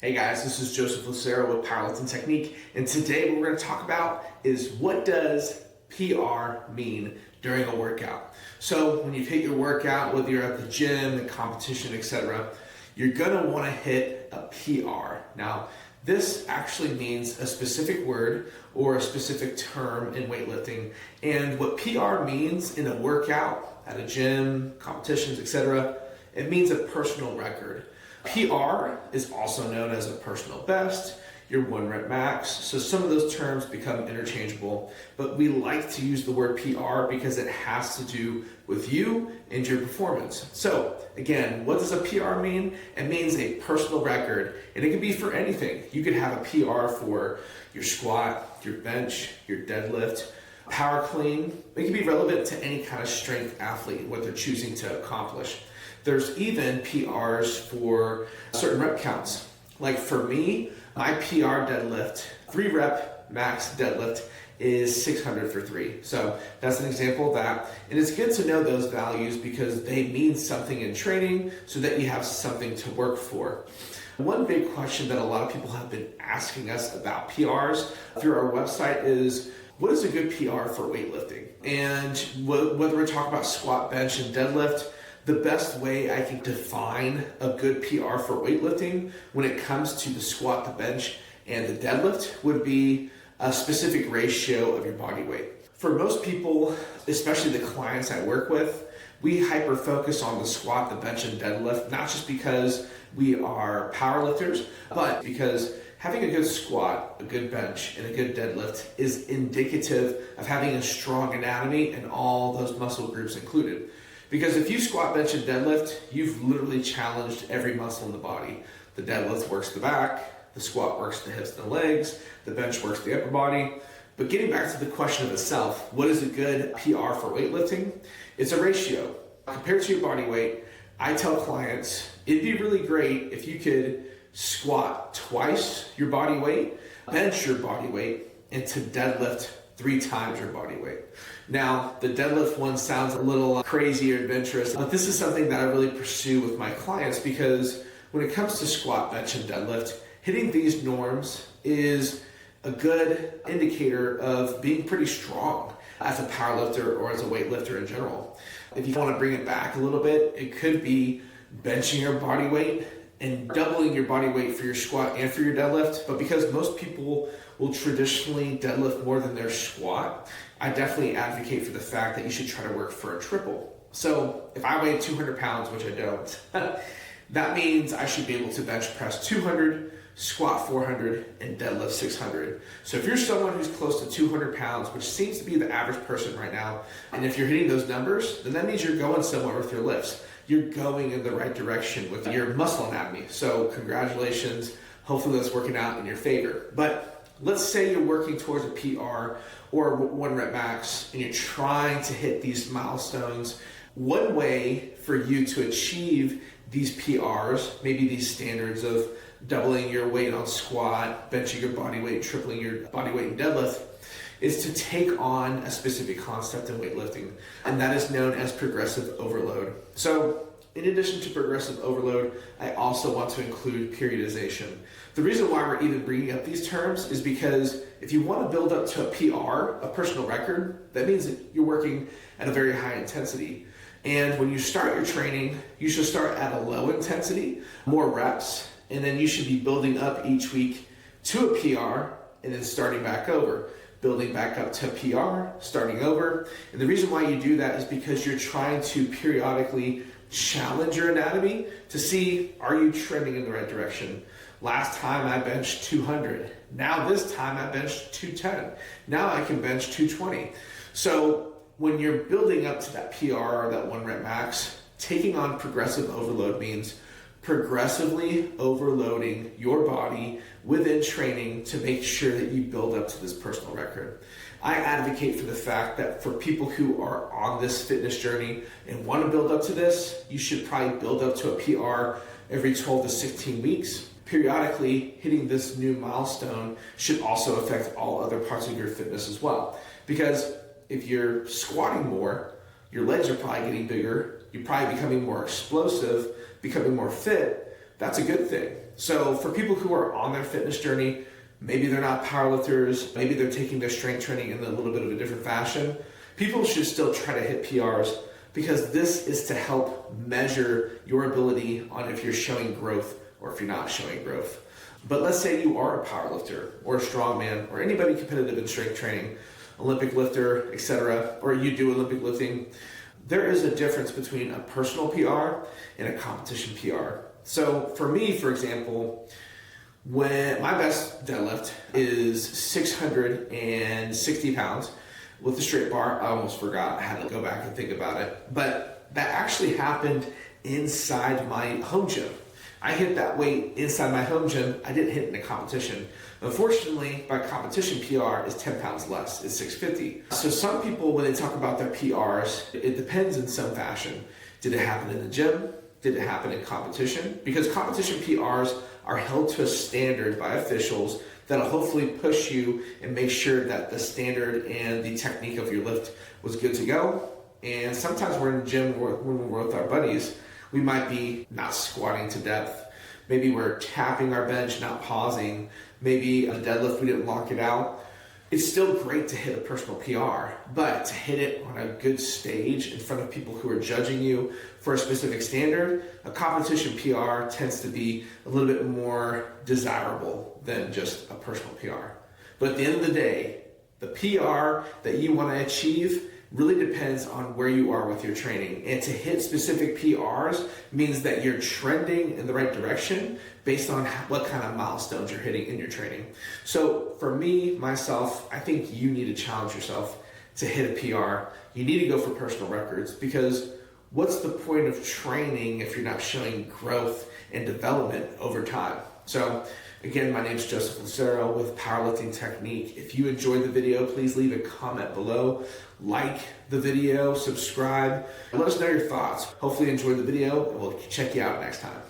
Hey guys, this is Joseph Lucero with Powerlifting Technique, and today what we're going to talk about is what does PR mean during a workout. So when you've hit your workout, whether you're at the gym, the competition, etc., you're going to want to hit a PR. Now, this actually means a specific word or a specific term in weightlifting, and what PR means in a workout, at a gym, competitions, etc., it means a personal record. PR is also known as a personal best, your 1 rep max. So some of those terms become interchangeable, but we like to use the word PR because it has to do with you and your performance. So again, what does a PR mean? It means a personal record, and it can be for anything. You could have a PR for your squat, your bench, your deadlift, power clean. It can be relevant to any kind of strength athlete, what they're choosing to accomplish. There's even PRs for certain rep counts. Like for me, my PR deadlift, 3 rep max deadlift is 600 for 3. So that's an example of that. And it's good to know those values because they mean something in training so that you have something to work for. One big question that a lot of people have been asking us about PRs through our website is, what is a good PR for weightlifting? And whether we're talking about squat, bench, and deadlift, the best way I can define a good PR for weightlifting when it comes to the squat, the bench, and the deadlift would be a specific ratio of your body weight. For most people, especially the clients I work with, we hyper focus on the squat, the bench, and deadlift, not just because we are powerlifters, but because having a good squat, a good bench, and a good deadlift is indicative of having a strong anatomy and all those muscle groups included. Because if you squat, bench, and deadlift, you've literally challenged every muscle in the body. The deadlift works the back, the squat works the hips and the legs, the bench works the upper body. But getting back to the question of itself, what is a good PR for weightlifting? It's a ratio. Compared to your body weight, I tell clients, it'd be really great if you could squat twice your body weight, bench your body weight, and to deadlift 3 times your body weight. Now, the deadlift one sounds a little crazy or adventurous, but this is something that I really pursue with my clients because when it comes to squat, bench, and deadlift, hitting these norms is a good indicator of being pretty strong as a powerlifter or as a weightlifter in general. If you want to bring it back a little bit, it could be benching your body weight and doubling your body weight for your squat and for your deadlift. But because most people will traditionally deadlift more than their squat, I definitely advocate for the fact that you should try to work for a triple. So if I weigh 200 pounds, which I don't, that means I should be able to bench press 200, squat 400, and deadlift 600. So if you're someone who's close to 200 pounds, which seems to be the average person right now, and if you're hitting those numbers, then that means you're going somewhere with your lifts. You're going in the right direction with your muscle anatomy. So congratulations. Hopefully that's working out in your favor. But let's say you're working towards a PR or 1 rep max and you're trying to hit these milestones. One way for you to achieve these PRs, maybe these standards of doubling your weight on squat, benching your body weight, tripling your body weight in deadlift, is to take on a specific concept in weightlifting, and that is known as progressive overload. So in addition to progressive overload, I also want to include periodization. The reason why we're even bringing up these terms is because if you want to build up to a PR, a personal record, that means that you're working at a very high intensity. And when you start your training, you should start at a low intensity, more reps, and then you should be building up each week to a PR and then starting back over. Building back up to PR, starting over. And the reason why you do that is because you're trying to periodically challenge your anatomy to see, are you trending in the right direction? Last time I benched 200. Now this time I benched 210. Now I can bench 220. So when you're building up to that PR or that 1 rep max, taking on progressive overload means progressively overloading your body within training to make sure that you build up to this personal record. I advocate for the fact that for people who are on this fitness journey and want to build up to this, you should probably build up to a PR every 12 to 16 weeks. Periodically hitting this new milestone should also affect all other parts of your fitness as well. Because if you're squatting more, your legs are probably getting bigger, you're probably becoming more explosive, becoming more fit. That's a good thing. So for people who are on their fitness journey, maybe they're not powerlifters, maybe they're taking their strength training in a little bit of a different fashion, people should still try to hit PRs because this is to help measure your ability on if you're showing growth or if you're not showing growth. But let's say you are a powerlifter or a strongman or anybody competitive in strength training, Olympic lifter, etc., or you do Olympic lifting. There is a difference between a personal PR and a competition PR. So for me, for example, when my best deadlift is 660 pounds with the straight bar, I almost forgot. I had to go back and think about it. But that actually happened inside my home gym. I hit that weight inside my home gym. I didn't hit it in a competition. Unfortunately, my competition PR is 10 pounds less. It's 650. So some people, when they talk about their PRs, it depends in some fashion. Did it happen in the gym? Did it happen in competition? Because competition PRs are held to a standard by officials that'll hopefully push you and make sure that the standard and the technique of your lift was good to go. And sometimes we're in the gym when we're with our buddies, we might be not squatting to depth. Maybe we're tapping our bench, not pausing. Maybe a deadlift, we didn't lock it out. It's still great to hit a personal PR, but to hit it on a good stage in front of people who are judging you for a specific standard, a competition PR tends to be a little bit more desirable than just a personal PR. But at the end of the day, the PR that you want to achieve really depends on where you are with your training. And to hit specific PRs means that you're trending in the right direction based on what kind of milestones you're hitting in your training. So for me, myself, I think you need to challenge yourself to hit a PR. You need to go for personal records because what's the point of training if you're not showing growth and development over time? So again, my name is Joseph Lucero with Powerlifting Technique. If you enjoyed the video, please leave a comment below. Like the video, subscribe, and let us know your thoughts. Hopefully you enjoyed the video, and we'll check you out next time.